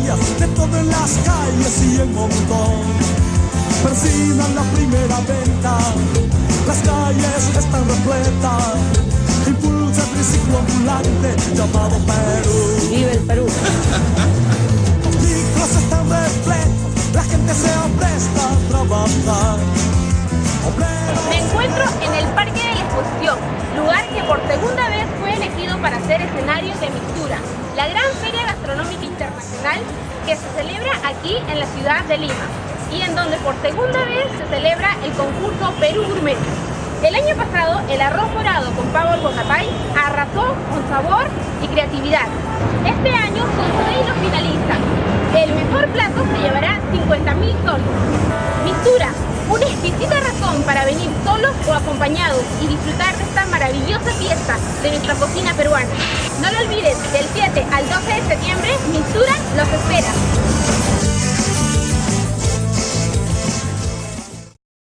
estrellas, de todo en las calles y en montón. Persigan la primera venta, las calles están repletas. Impulsa el triciclo ambulante llamado Perú. ¡Vive el Perú! Los micros están repletos, la gente se apresta a trabajar. Me encuentro en el Parque de la Exposición, lugar que por segunda vez fue elegido para ser escenario de Mixtura, la gran feria gastronómica internacional que se celebra aquí en la ciudad de Lima y en donde por segunda vez se celebra el concurso Perú Gourmet. El año pasado, el arroz morado con pavo al guacatay arrasó con sabor y creatividad. Este año son 6 los finalistas. El mejor plato se llevará 50.000 soles. Mixtura, una exquisita razón para venir solos o acompañados y disfrutar de esta maravillosa fiesta de nuestra cocina peruana. No lo olvides, del 7 al 12 de septiembre, Mixtura